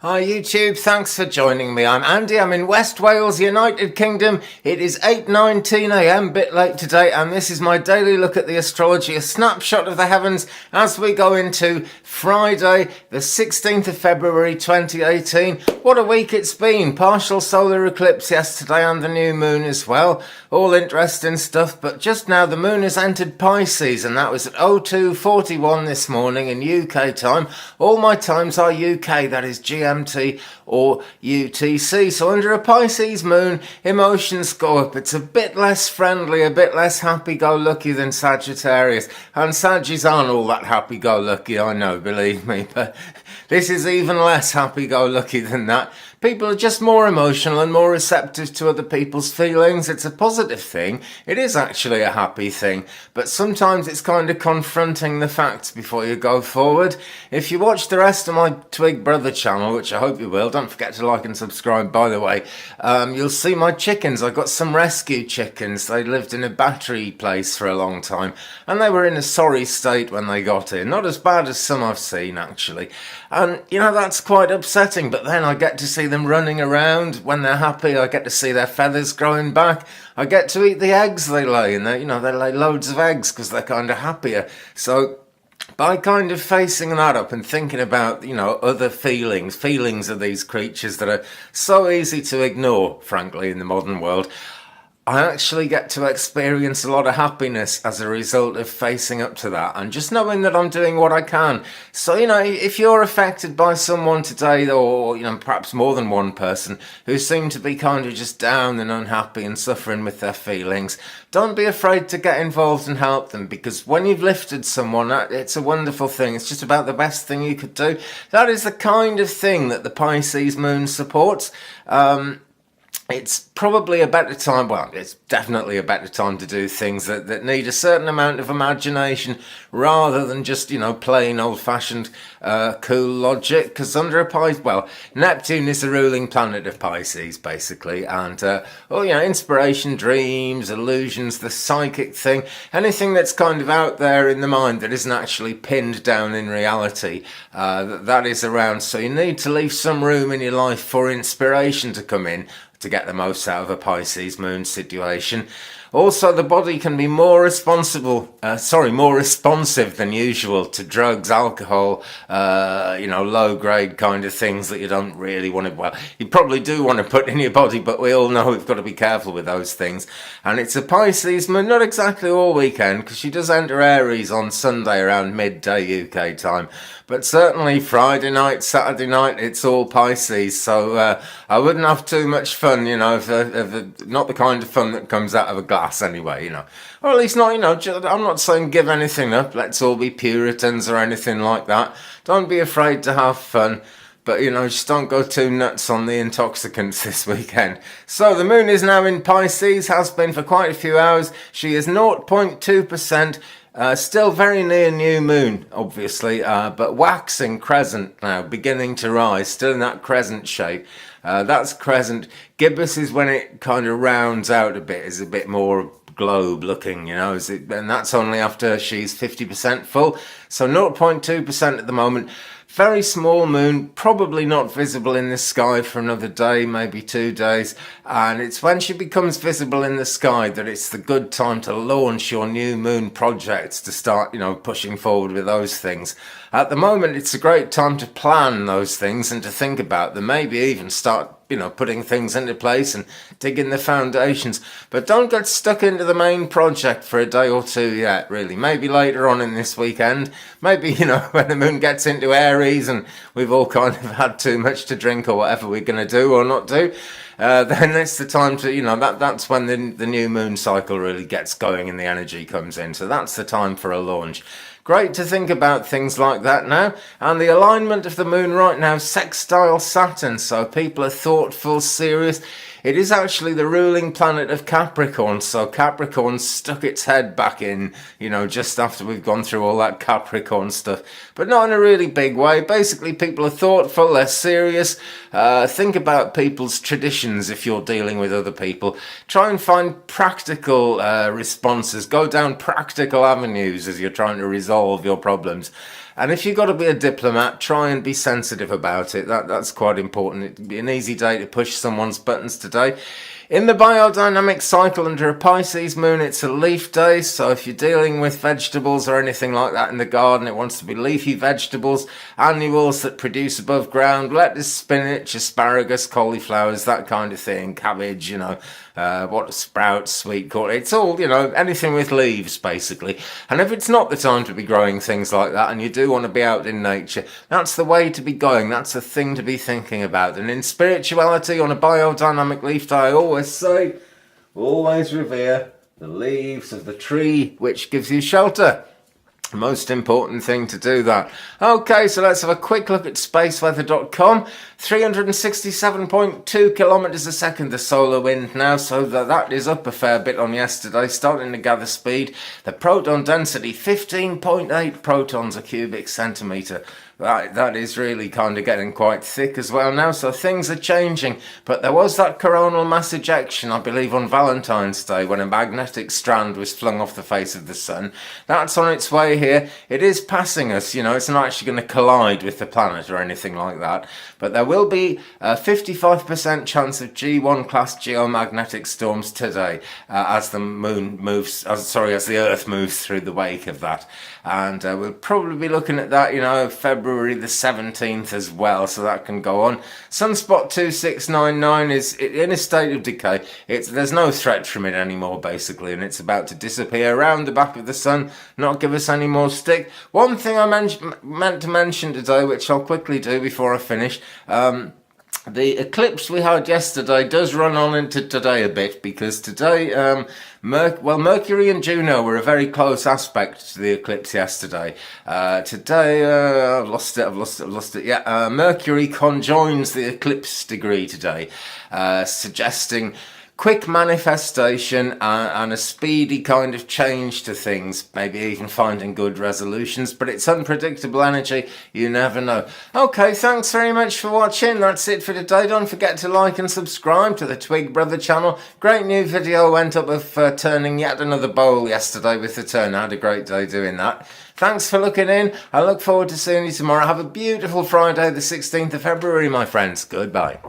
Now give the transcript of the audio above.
Hi YouTube, thanks for joining me. I'm Andy, I'm in West Wales, United Kingdom. It is 8:19 a.m, bit late today, and this is my daily look at the astrology, a snapshot of the heavens as we go into Friday, the 16th of February 2018. What a week it's been. Partial solar eclipse yesterday and the new moon as well. All interesting stuff, but just now the moon has entered Pisces, and that was at 02:41 this morning in UK time. All my times are UK, that is GMT or UTC. So under a Pisces moon, emotions go up. It's a bit less friendly, a bit less happy-go-lucky than Sagittarius. And Saggies aren't all that happy-go-lucky, I know, believe me, but this is even less happy-go-lucky than that. People are just more emotional and more receptive to other people's feelings. It's a positive thing. It is actually a happy thing. But sometimes it's kind of confronting the facts before you go forward. If you watch the rest of my Twig brother channel, which I hope you will, don't forget to like and subscribe, by the way, you'll see my chickens. I got some rescue chickens. They lived in a battery place for a long time, and they were in a sorry state when they got in. Not as bad as some I've seen, actually. And, you know, that's quite upsetting, but then I get to see them running around. When they're happy, I get to see their feathers growing back. I get to eat the eggs they lay, and they lay loads of eggs because they're kind of happier. So by kind of facing that up and thinking about, other feelings of these creatures that are so easy to ignore, frankly, in the modern world, I actually get to experience a lot of happiness as a result of facing up to that and just knowing that I'm doing what I can. So, if you're affected by someone today, or, perhaps more than one person who seem to be kind of just down and unhappy and suffering with their feelings, don't be afraid to get involved and help them, because when you've lifted someone, it's a wonderful thing. It's just about the best thing you could do. That is the kind of thing that the Pisces moon supports. It's probably a better time, well, it's definitely a better time to do things that need a certain amount of imagination rather than just, plain old-fashioned cool logic. Because under a Pisces, Neptune is the ruling planet of Pisces, basically. And, inspiration, dreams, illusions, the psychic thing, anything that's kind of out there in the mind that isn't actually pinned down in reality, that is around. So you need to leave some room in your life for inspiration to come in, to get the most out of a Pisces moon situation. Also, the body can be more responsive than usual to drugs, alcohol, low-grade kind of things that you don't really want to, you probably do want to put in your body, but we all know we've got to be careful with those things. And it's a Pisces moon, not exactly all weekend, because she does enter Aries on Sunday around midday UK time. But certainly Friday night, Saturday night, it's all Pisces. So I wouldn't have too much fun, if not the kind of fun that comes out of a glass anyway, Or at least not, I'm not saying give anything up. Let's all be Puritans or anything like that. Don't be afraid to have fun. But, just don't go too nuts on the intoxicants this weekend. So the moon is now in Pisces, has been for quite a few hours. She is 0.2%. Still very near new moon, obviously, but waxing crescent now, beginning to rise, still in that crescent shape. That's crescent. Gibbous is when it kind of rounds out a bit, is a bit more globe looking, and that's only after she's 50% full. So 0.2% at the moment. Very small moon, probably not visible in the sky for another day, maybe 2 days. And it's when she becomes visible in the sky that it's the good time to launch your new moon projects, to start, pushing forward with those things. At the moment, it's a great time to plan those things and to think about them, maybe even start putting things into place and digging the foundations. But don't get stuck into the main project for a day or two yet, really. Maybe later on in this weekend. Maybe, when the moon gets into Aries and we've all kind of had too much to drink or whatever we're going to do or not do, then it's the time to, that's when the new moon cycle really gets going and the energy comes in. So that's the time for a launch. Great to think about things like that now. And the alignment of the moon right now, sextile Saturn. So people are thoughtful, serious. It is actually the ruling planet of Capricorn. So Capricorn stuck its head back in, just after we've gone through all that Capricorn stuff. But not in a really big way. Basically, people are thoughtful, they're serious. Think about people's traditions if you're dealing with other people. Try and find practical responses. Go down practical avenues as you're trying to resolve your problems. And if you've got to be a diplomat, try and be sensitive about it. That's quite important. It'd be an easy day to push someone's buttons today. In the biodynamic cycle, under a Pisces moon, it's a leaf day, so if you're dealing with vegetables or anything like that in the garden, it wants to be leafy vegetables, annuals that produce above ground, lettuce, spinach, asparagus, cauliflowers, that kind of thing, cabbage, what sprouts, sweet corn, it's all, anything with leaves, basically. And if it's not the time to be growing things like that, and you do want to be out in nature, that's the way to be going, that's the thing to be thinking about. And in spirituality, on a biodynamic leaf day, I always say, always revere the leaves of the tree which gives you shelter. Most important thing to do that. Okay, so let's have a quick look at spaceweather.com. 367.2 kilometers a second, the solar wind now, so that is up a fair bit on yesterday, starting to gather speed. The proton density, 15.8 protons a cubic centimeter. That is really kind of getting quite thick as well now, so things are changing. But there was that coronal mass ejection, I believe, on Valentine's Day, when a magnetic strand was flung off the face of the sun. That's on its way here. It is passing us, it's not actually going to collide with the planet or anything like that. But there will be a 55% chance of G1 class geomagnetic storms today as the Earth moves through the wake of that. And we'll probably be looking at that, February the 17th as well, so that can go on. Sunspot 2699 is in a state of decay. There's no threat from it anymore, basically, and it's about to disappear around the back of the sun, not give us any more stick. One thing I meant to mention today, which I'll quickly do before I finish, the eclipse we had yesterday does run on into today a bit, because today, Mercury and Juno were a very close aspect to the eclipse yesterday. Today, I've lost it. Yeah, Mercury conjoins the eclipse degree today, suggesting quick manifestation and a speedy kind of change to things, maybe even finding good resolutions, but it's unpredictable energy, you never know. Okay, thanks very much for watching, that's it for today. Don't forget to like and subscribe to the Twig Brother channel. Great new video went up of turning yet another bowl yesterday with the turn. I had a great day doing that. Thanks for looking in, I look forward to seeing you tomorrow. Have a beautiful Friday the 16th of February, my friends. Goodbye.